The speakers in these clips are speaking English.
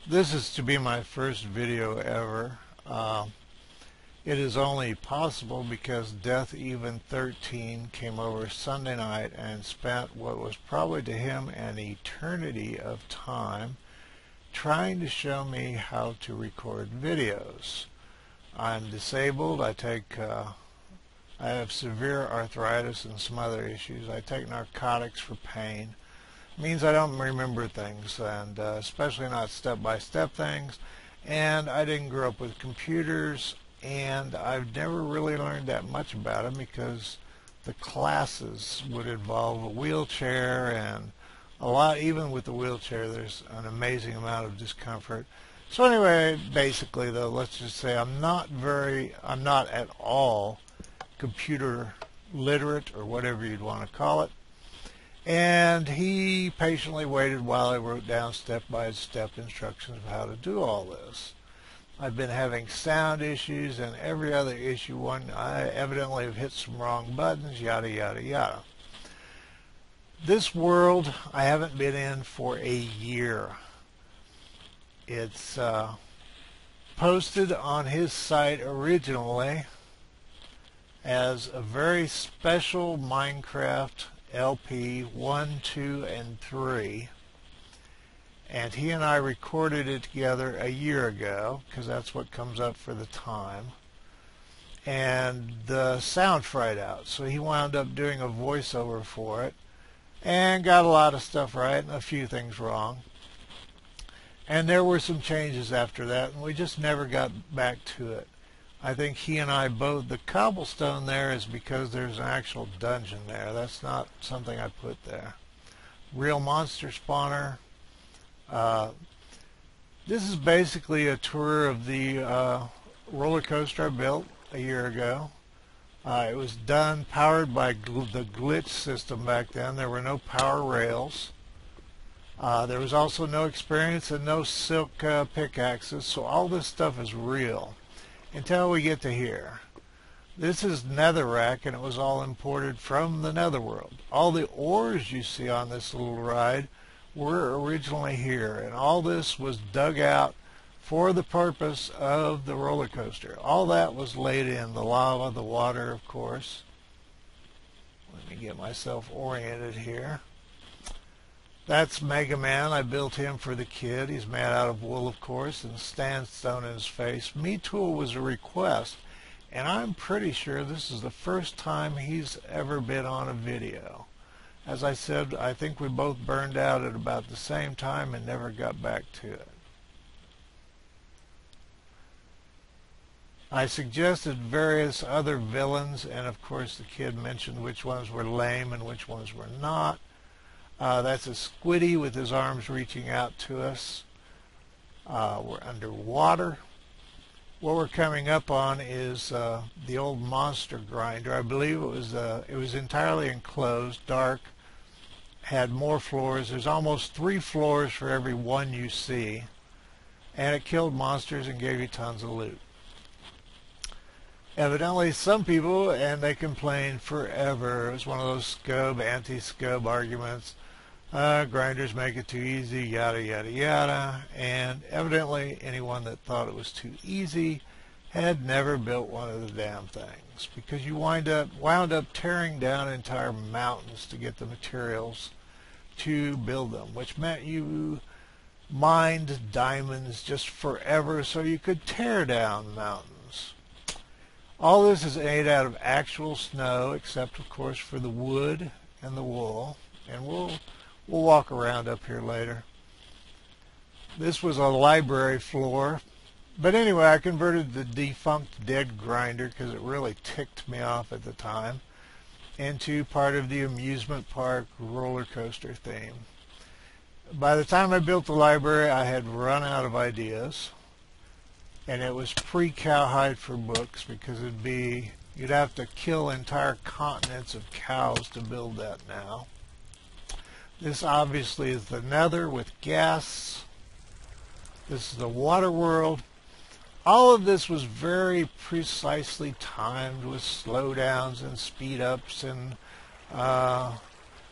This is to be my first video ever. It is only possible because Death Even 13 came over Sunday night and spent what was probably to him an eternity of time trying to show me how to record videos. I'm disabled. I have severe arthritis and some other issues. I take narcotics for pain. It means I don't remember things, and especially not step-by-step things. And I didn't grow up with computers, and I've never really learned that much about them because the classes would involve a wheelchair, and even with the wheelchair, there's an amazing amount of discomfort. So anyway, basically though, let's just say I'm not at all computer literate, or whatever you'd want to call it. And he patiently waited while I wrote down step-by-step instructions of how to do all this. I've been having sound issues and every other issue. I evidently have hit some wrong buttons, yada, yada, yada. This world I haven't been in for a year. It's posted on his site originally as a very special Minecraft LP 1, 2, and 3, and he and I recorded it together a year ago because that's what comes up for the time, and the sound fried out, so he wound up doing a voiceover for it and got a lot of stuff right and a few things wrong, and there were some changes after that, and we just never got back to it. I think he and I both, the cobblestone there is because there's an actual dungeon there. That's not something I put there. Real monster spawner. This is basically a tour of the roller coaster I built a year ago. It was done powered by the glitch system back then. There were no power rails. There was also no experience and no silk pickaxes, so all this stuff is real. Until we get to here. This is netherrack, and it was all imported from the netherworld. All the ores you see on this little ride were originally here, and all this was dug out for the purpose of the roller coaster. All that was laid in, the lava, the water, of course. Let me get myself oriented here. That's Mega Man. I built him for the kid. He's made out of wool, of course, and sandstone in his face. Me Tool was a request, and I'm pretty sure this is the first time he's ever been on a video. As I said, I think we both burned out at about the same time and never got back to it. I suggested various other villains, and of course the kid mentioned which ones were lame and which ones were not. That's a squiddy with his arms reaching out to us. We're underwater. What we're coming up on is the old monster grinder. I believe it was entirely enclosed, dark, had more floors. There's almost 3 floors for every one you see, and it killed monsters and gave you tons of loot. Evidently some people, and they complained forever, it was one of those anti-scub arguments. Grinders make it too easy, yada, yada, yada. And evidently anyone that thought it was too easy had never built one of the damn things, because you wound up tearing down entire mountains to get the materials to build them, which meant you mined diamonds just forever so you could tear down mountains. All this is made out of actual snow, except of course for the wood and the wool, and we'll walk around up here later. This was a library floor, but anyway, I converted the defunct dead grinder because it really ticked me off at the time into part of the amusement park roller coaster theme. By the time I built the library, I had run out of ideas, and it was pre-cowhide for books because you'd have to kill entire continents of cows to build that now. This obviously is the nether with gas. This is the water world. All of this was very precisely timed with slowdowns and speed ups and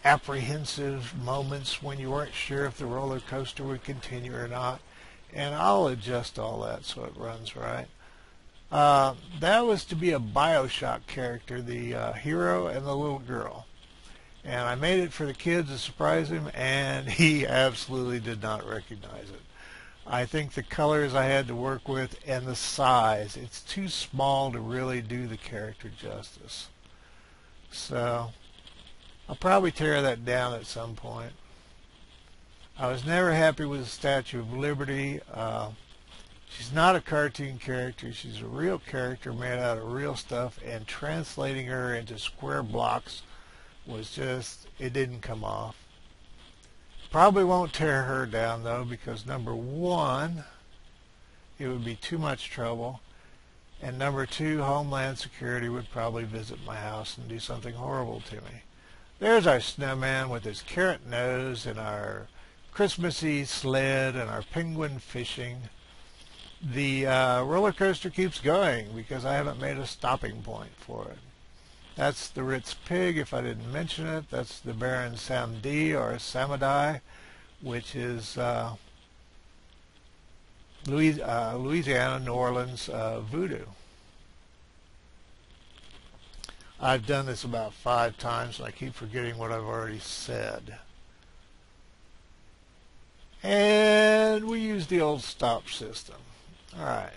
apprehensive moments when you weren't sure if the roller coaster would continue or not. and I'll adjust all that so it runs right. That was to be a BioShock character, the hero and the little girl. And I made it for the kids to surprise him, and he absolutely did not recognize it. I think the colors I had to work with and the size, it's too small to really do the character justice. So I'll probably tear that down at some point. I was never happy with the Statue of Liberty. She's not a cartoon character. She's a real character made out of real stuff, and translating her into square blocks was just, it didn't come off. Probably won't tear her down though, because number one, it would be too much trouble, and number two, Homeland Security would probably visit my house and do something horrible to me. There's our snowman with his carrot nose and our Christmassy sled and our penguin fishing. The roller coaster keeps going because I haven't made a stopping point for it. That's the Ritz pig, if I didn't mention it. That's the Baron Samedi or Samadai, which is Louisiana, New Orleans voodoo. I've done this about 5 times, and I keep forgetting what I've already said. And we use the old stop system. All right.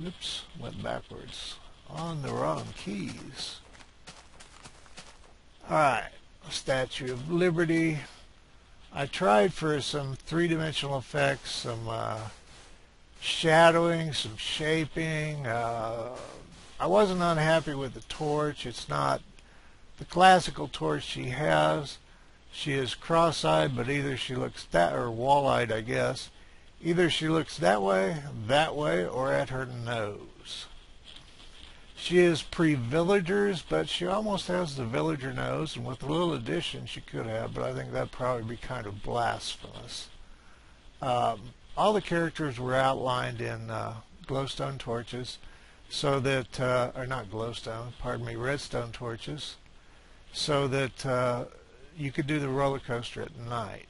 Oops, went backwards. On the wrong keys. All right, Statue of Liberty. I tried for some three-dimensional effects, some shadowing, some shaping. I wasn't unhappy with the torch. It's not the classical torch she has. She is cross-eyed, but either she looks that, or wall-eyed, I guess. Either she looks that way, or at her nose. She is pre-villagers, but she almost has the villager nose, and with a little addition she could have, but I think that'd probably be kind of blasphemous. All the characters were outlined in glowstone torches, so that, or not glowstone, pardon me, redstone torches, so that you could do the roller coaster at night.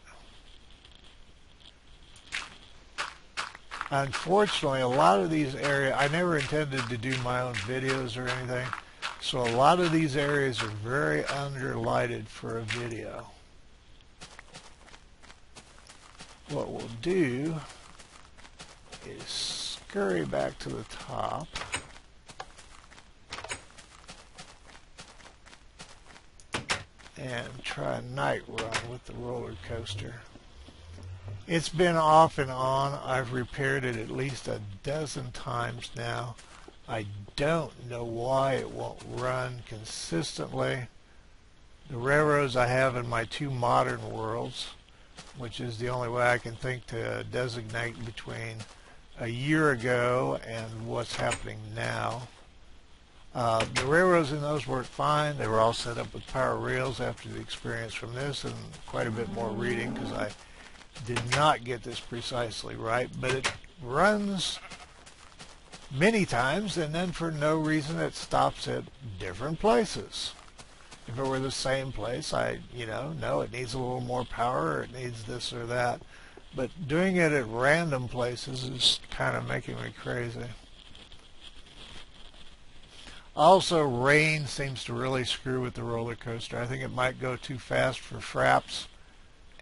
Unfortunately, a lot of these areas, I never intended to do my own videos or anything, so a lot of these areas are very underlighted for a video. What we'll do is scurry back to the top. And try a night run with the roller coaster. It's been off and on. I've repaired it at least a dozen times now. I don't know why it won't run consistently. The railroads I have in my 2 modern worlds, which is the only way I can think to designate between a year ago and what's happening now. The railroads in those worked fine. They were all set up with power reels after the experience from this and quite a bit more reading, because I did not get this precisely right, but it runs many times, and then for no reason it stops at different places. If it were the same place, no, it needs a little more power, or it needs this or that. But doing it at random places is kind of making me crazy. Also, rain seems to really screw with the roller coaster. I think it might go too fast for Fraps.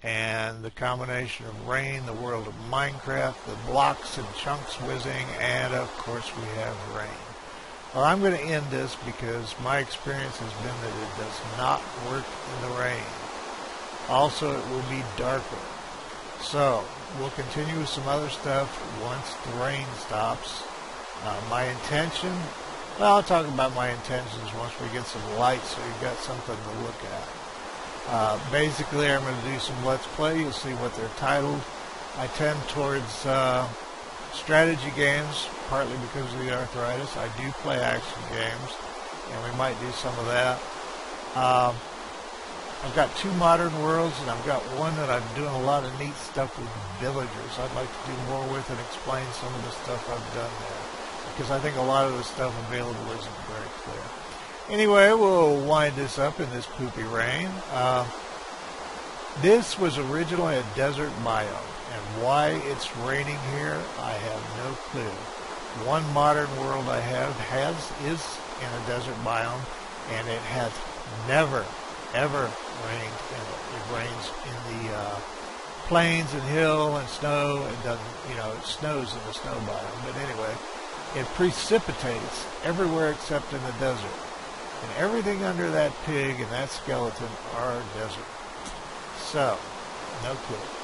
And the combination of rain, the world of Minecraft, the blocks and chunks whizzing, and of course we have rain. Well, I'm going to end this because my experience has been that it does not work in the rain. Also, it will be darker. So, we'll continue with some other stuff once the rain stops. My intention, well, I'll talk about my intentions once we get some light so you've got something to look at. Basically, I'm going to do some Let's Play. You'll see what they're titled. I tend towards strategy games, partly because of the arthritis. I do play action games, and we might do some of that. I've got 2 modern worlds, and I've got one that I'm doing a lot of neat stuff with villagers. I'd like to do more with and explain some of the stuff I've done there, because I think a lot of the stuff available isn't very clear. Anyway, we'll wind this up in this poopy rain. This was originally a desert biome, And why it's raining here, I have no clue. One modern world I have is in a desert biome, and it has never, ever rained in it. It rains in the plains and hill and snow. It doesn't, it snows in the snow biome. But anyway, it precipitates everywhere except in the desert. And everything under that pig and that skeleton are desert. So, no clue.